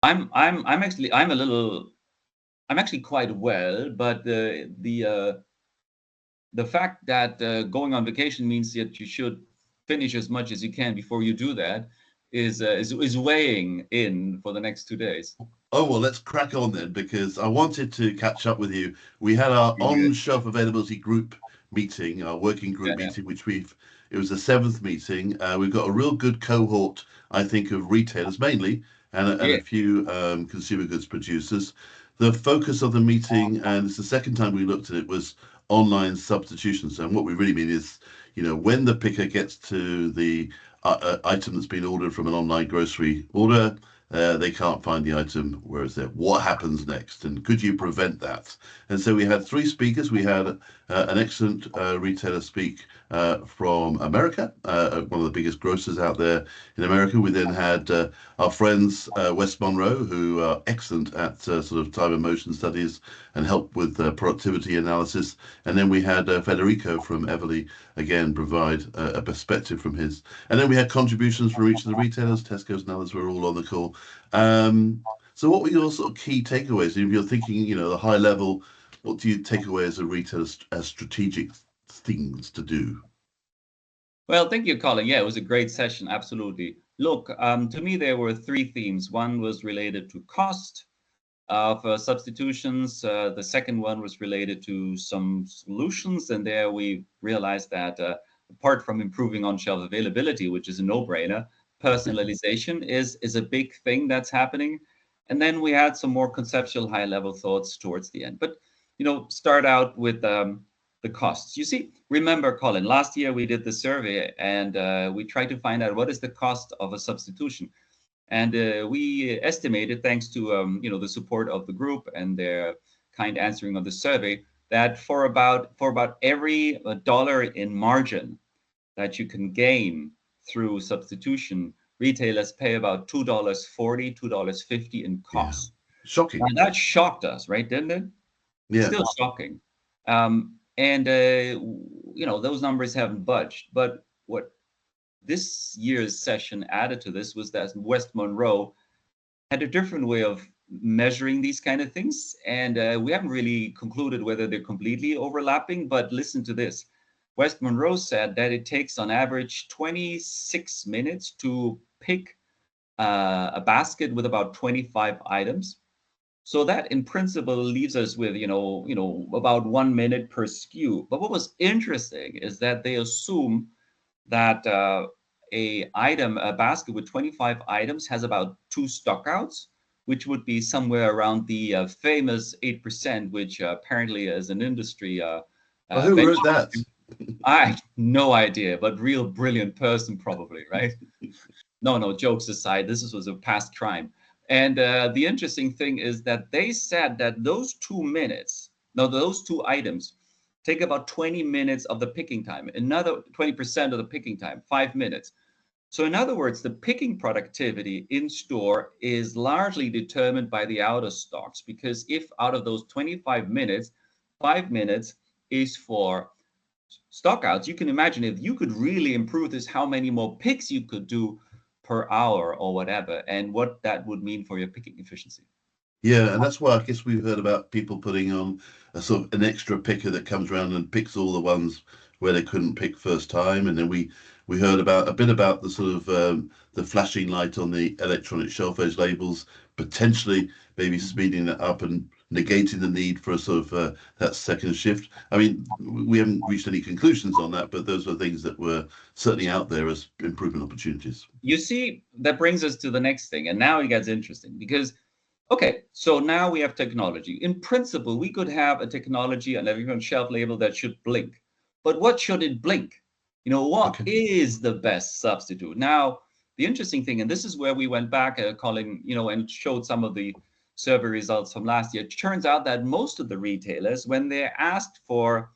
I'm actually quite well, but the fact that going on vacation means that you should finish as much as you can before you do that is weighing in for the next 2 days. Oh, well, let's crack on then, because I wanted to catch up with you. We had our Really good. on-shelf availability group meeting, our working group Yeah, meeting, it was the seventh meeting. We've got a real good cohort, I think, of retailers mainly, and yeah, a few consumer goods producers. The focus of the meeting, and it's the second time we looked at it, was online substitutions. And what we really mean is, when the picker gets to the item that's been ordered from an online grocery order, they can't find the item where it's there. What happens next? And could you prevent that? And so we had three speakers. We had an excellent retailer speak from America, one of the biggest grocers out there in America. We then had our friends West Monroe, who are excellent at sort of time and motion studies and help with productivity analysis. And then we had Federico from Everly again provide a perspective from his. And then we had contributions from each of the retailers. Tesco's and others were all on the call. So what were your sort of key takeaways? If you're thinking, the high level, what do you take away as a retailer as strategic things to do? well, thank you, Colin. Yeah, it was a great session. Absolutely. Look, to me, there were three themes. One was related to cost of substitutions. The second one was related to some solutions. And there we realized that apart from improving on-shelf availability, which is a no-brainer, personalization is a big thing that's happening. And then we had some more conceptual high-level thoughts towards the end. But, start out with the costs. You see, remember, Colin, last year we did the survey and we tried to find out what is the cost of a substitution. And we estimated, thanks to the support of the group and their kind answering of the survey, that for about every dollar in margin that you can gain through substitution, retailers pay about $2.40, $2.50 in Yeah. costs. Now Shocking. that shocked us, right? Didn't it? Yeah. Still shocking. And those numbers haven't budged. But what this year's session added to this was that West Monroe had a different way of measuring these kind of things. And we haven't really concluded whether they're completely overlapping, but listen to this. West Monroe said that it takes on average 26 minutes to pick a basket with about 25 items. So that in principle leaves us with, about 1 minute per SKU. But what was interesting is that they assume that a basket with 25 items has about two stockouts, which would be somewhere around the famous 8%, which apparently is an industry Well, who wrote that? benchmark. I have no idea, but real brilliant person probably, right? No, no, jokes aside, this was a past crime. And the interesting thing is that they said that those two items take about 20 minutes of the picking time, another 20% of the picking time, 5 minutes. So, in other words, the picking productivity in store is largely determined by the out of stocks, because if out of those 25 minutes, 5 minutes is for stockouts, you can imagine if you could really improve this, how many more picks you could do per hour or whatever, and what that would mean for your picking efficiency. Yeah, and that's why I guess we've heard about people putting on a sort of an extra picker that comes around and picks all the ones where they couldn't pick first time, and then we heard about a bit about the sort of the flashing light on the electronic shelf edge labels, potentially maybe speeding that up and negating the need for a sort of that second shift. I mean, we haven't reached any conclusions on that, but those were things that were certainly out there as improvement opportunities. You see, that brings us to the next thing, and now it gets interesting because, okay, so now we have technology. In principle, we could have a technology and every shelf label that should blink. But what should it blink? What Okay. is the best substitute? Now, the interesting thing, and this is where we went back, Colin, and showed some of the survey results from last year. It turns out that most of the retailers, when they're asked for,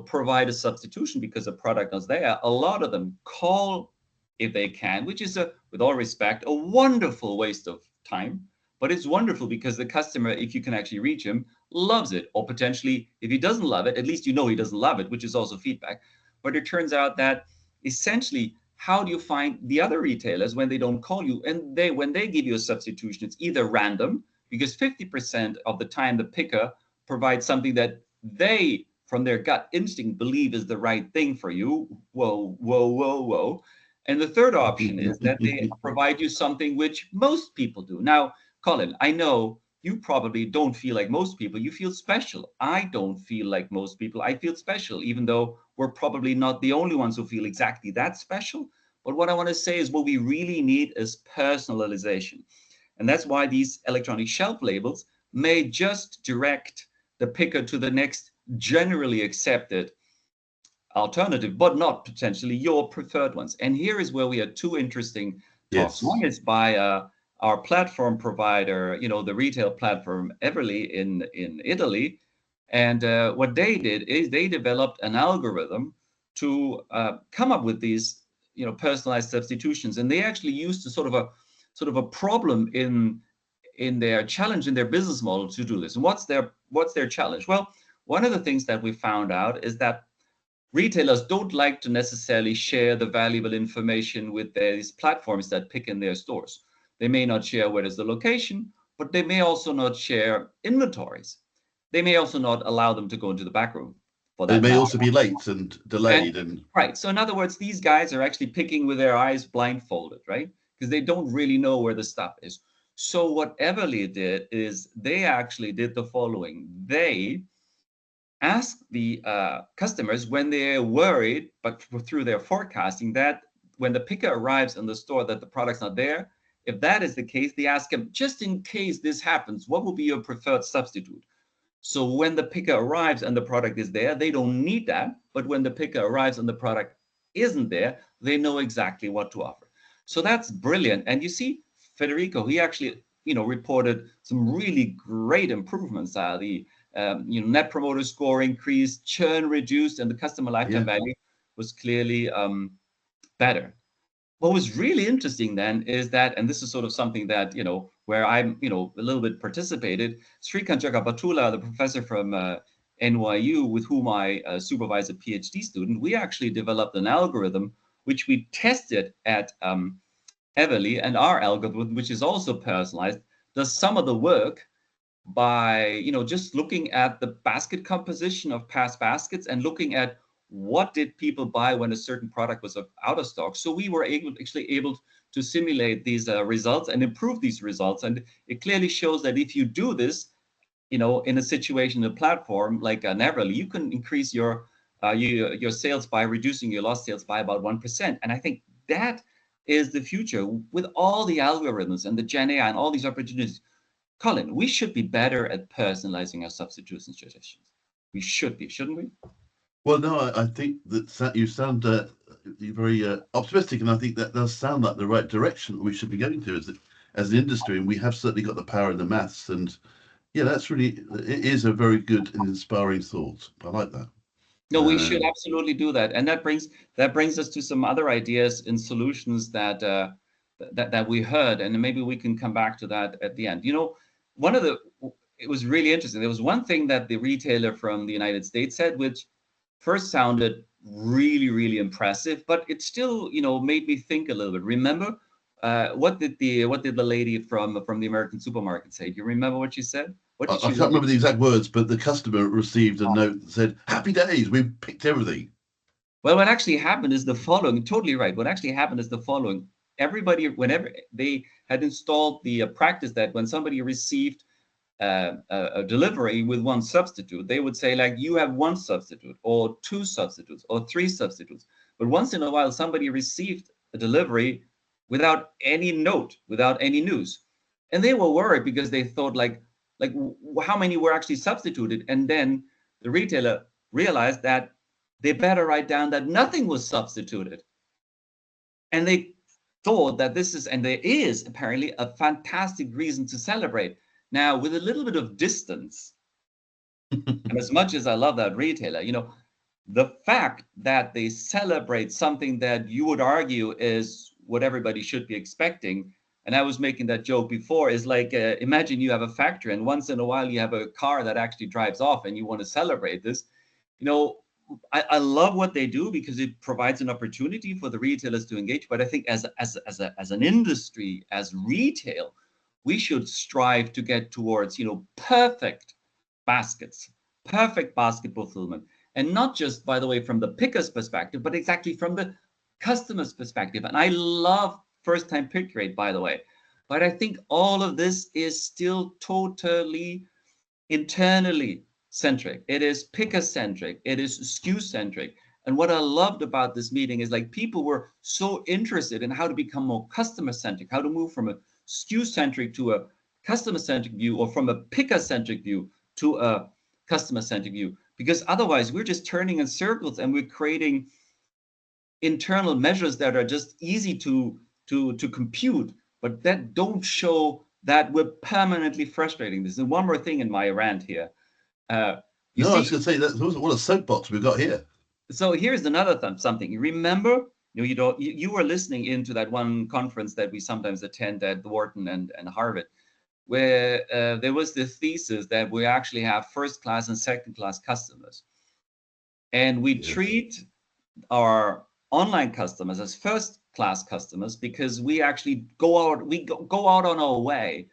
provide a substitution because a product is there, a lot of them call if they can, which is, with all respect, a wonderful waste of time. But it's wonderful because the customer, if you can actually reach him, loves it. Or potentially, if he doesn't love it, at least he doesn't love it, which is also feedback. But it turns out that essentially how do you find the other retailers when they don't call you? And when they give you a substitution, it's either random, because 50% of the time the picker provides something that they, from their gut instinct, believe is the right thing for you. Whoa, whoa, whoa, whoa. And the third option is that they provide you something which most people do. Now, Colin, I know you probably don't feel like most people. You feel special. I don't feel like most people. I feel special, even though we're probably not the only ones who feel exactly that special. But what I want to say is what we really need is personalization. And that's why these electronic shelf labels may just direct the picker to the next generally accepted alternative, but not potentially your preferred ones. And here is where we had two interesting talks. Yes. One is by our platform provider, the retail platform Everly in Italy. And what they did is they developed an algorithm to come up with these, personalized substitutions. And they actually used a sort of a problem in their challenge in their business model to do this. And what's their challenge? Well, one of the things that we found out is that retailers don't like to necessarily share the valuable information with these platforms that pick in their stores. They may not share where is the location, but they may also not share inventories. They may also not allow them to go into the back room for They that may matter. also be late and And delayed. And right. So in other words, these guys are actually picking with their eyes blindfolded, right? Because they don't really know where the stuff is. So what Everly did is they actually did the following. They ask the customers when they're worried, but through their forecasting, that when the picker arrives in the store that the product's not there. If that is the case, they ask them, just in case this happens, what would be your preferred substitute? So when the picker arrives and the product is there, they don't need that. But when the picker arrives and the product isn't there, they know exactly what to offer. So that's brilliant. And you see, Federico, he actually, reported some really great improvements. The net promoter score increased, churn reduced, and the customer lifetime yeah, value was clearly better. What was really interesting then is that, and this is sort of something that, where I'm, a little bit participated, Srikant Jagapatula, the professor from NYU, with whom I supervise a PhD student, we actually developed an algorithm which we tested at Everly, and our algorithm, which is also personalized, does some of the work by just looking at the basket composition of past baskets and looking at what did people buy when a certain product was out of stock. So we were actually able to simulate these results and improve these results. And it clearly shows that if you do this, in a situation, a platform like Everly, you can increase your sales by reducing your lost sales by about 1%. And I think that is the future with all the algorithms and the Gen AI and all these opportunities. Colin, we should be better at personalizing our substitution suggestions. We should be, shouldn't we? well, no, I think that you sound you're very optimistic, and I think that does sound like the right direction that we should be going to as an industry. And we have certainly got the power in the maths, and yeah, it is a very good and inspiring thought. I like that. No, we should absolutely do that, and that brings us to some other ideas and solutions that we heard, and maybe we can come back to that at the end. It was really interesting. There was one thing that the retailer from the United States said, which first sounded really, really impressive, but it still, made me think a little bit. Remember, what did the lady from the American supermarket say? Do you remember what she said? What I did she can't want? remember the exact words, but the customer received a note that said, "Happy days, we've picked everything." Well, what actually happened is the following. Totally right. What actually happened is the following. Everybody, whenever they had installed the practice that when somebody received a delivery with one substitute, they would say like, you have one substitute or two substitutes or three substitutes. But once in a while, somebody received a delivery without any note, without any news. And they were worried because they thought like how many were actually substituted? And then the retailer realized that they better write down that nothing was substituted. And they thought that this is, and there is apparently a fantastic reason to celebrate. Now, with a little bit of distance, and as much as I love that retailer, the fact that they celebrate something that you would argue is what everybody should be expecting, and I was making that joke before, is like, imagine you have a factory and once in a while you have a car that actually drives off and you want to celebrate this. I love what they do because it provides an opportunity for the retailers to engage. But I think as an industry, as retail, we should strive to get towards, perfect baskets, perfect basket fulfillment. And not just, by the way, from the picker's perspective, but exactly from the customer's perspective. And I love first-time pick rate, by the way. But I think all of this is still totally internally centric. It is picker centric. It is SKU centric. And what I loved about this meeting is like people were so interested in how to become more customer centric, how to move from a SKU centric to a customer centric view, or from a picker centric view to a customer centric view. Because otherwise we're just turning in circles and we're creating internal measures that are just easy to compute, but that don't show that we're permanently frustrating this. And one more thing in my rant here. You No, I see, was going to say that what a soapbox we've got here. so here's another something. You remember, you were listening into that one conference that we sometimes attend at Wharton and Harvard, where there was the thesis that we actually have first class and second class customers. And we treat our online customers as first class customers because we actually go out on our way.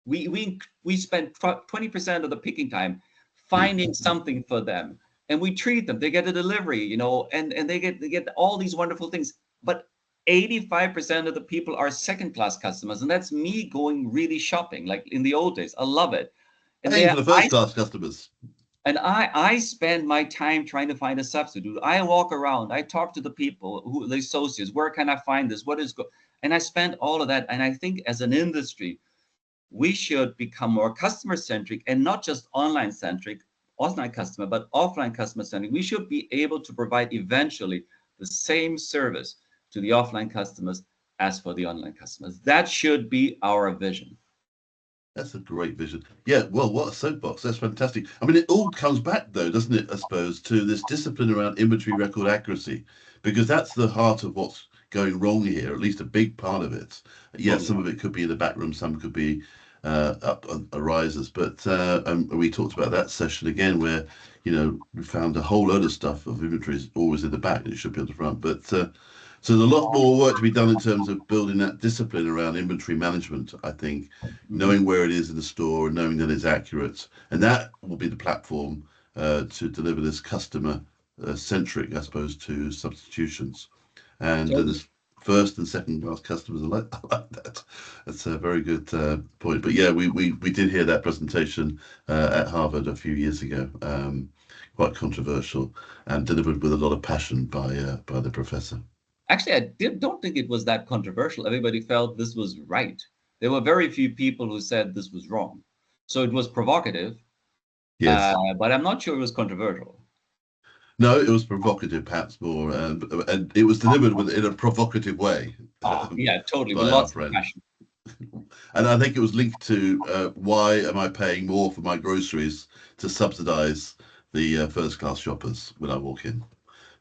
We spend 20% of the picking time finding something for them, and we treat them. They get a delivery, and they get all these wonderful things. But 85% of the people are second class customers, and that's me going really shopping like in the old days. I love it. And Paying for the first class customers. And I spend my time trying to find a substitute. I walk around, I talk to the people, the associates, where can I find this? And I spend all of that. And I think as an industry, we should become more customer centric, and not just online centric, online customer, but offline customer centric. We should be able to provide eventually the same service to the offline customers as for the online customers. That should be our vision. That's a great vision. Yeah, well, what a soapbox. That's fantastic. I mean, it all comes back, though, doesn't it, I suppose, to this discipline around inventory record accuracy, because that's the heart of what's going wrong here, at least a big part of it. Yes, some of it could be in the back room, some could be up on risers. But we talked about that session again where, we found a whole load of stuff of inventories always in the back, and it should be on the front. But so there's a lot more work to be done in terms of building that discipline around inventory management, I think, knowing where it is in the store and knowing that it's accurate. And that will be the platform to deliver this customer centric, I suppose, to substitutions. And there's first and second class customers. I like that. That's a very good point. But yeah, we did hear that presentation at Harvard a few years ago. Quite controversial and delivered with a lot of passion by the professor. Actually, I don't think it was that controversial. Everybody felt this was right. There were very few people who said this was wrong. So it was provocative, yes, but I'm not sure it was controversial. No, it was provocative, perhaps more, and it was delivered in a provocative way. Yeah, totally, with lots of passion. And I think it was linked to why am I paying more for my groceries to subsidize the first class shoppers when I walk in?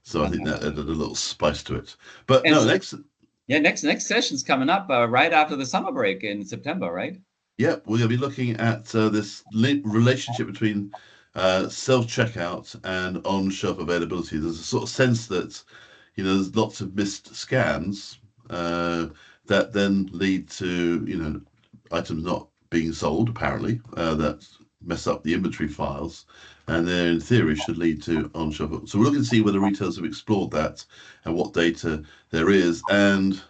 So I think that added a little spice to it. But no, next session's coming up right after the summer break in September, right? Yeah, we're going to be looking at this relationship between self-checkout and on-shelf availability. There's a sort of sense that, there's lots of missed scans that then lead to, items not being sold, apparently, that mess up the inventory files, and then in theory should lead to on-shelf. So we're looking to see whether retailers have explored that and what data there is. And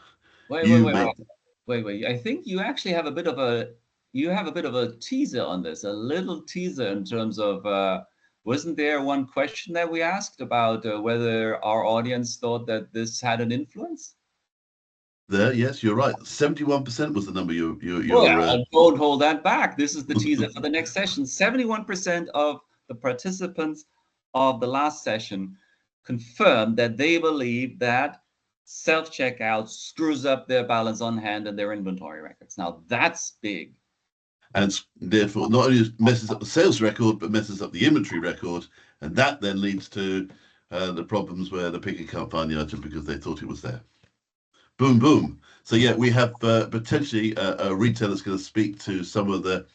wait. I think you actually have a bit of a teaser on this, a little teaser in terms of wasn't there one question that we asked about whether our audience thought that this had an influence? Yes, you're right. 71% was the number you don't hold that back. This is the teaser for the next session. 71% of the participants of the last session confirmed that they believe that self-checkout screws up their balance on hand and their inventory records. Now that's big. And therefore not only messes up the sales record, but messes up the inventory record. And that then leads to the problems where the picker can't find the item because they thought it was there. Boom, boom. So yeah, we have potentially a retailer that's going to speak to some of the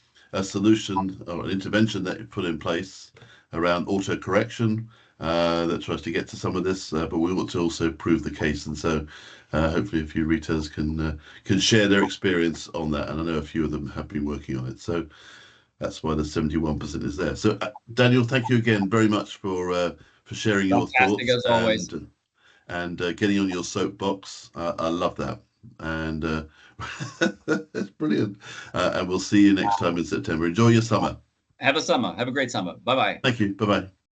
solution or an intervention that you put in place around auto correction that tries to get to some of this, but we want to also prove the case. And so hopefully a few retailers can share their experience on that. And I know a few of them have been working on it. So that's why the 71% is there. So Daniel, thank you again very much for sharing your Fantastic thoughts as always. and getting on your soapbox. I love that. And it's brilliant. And we'll see you next time in September. Enjoy your summer. Have a great summer. Bye bye. Thank you. Bye bye.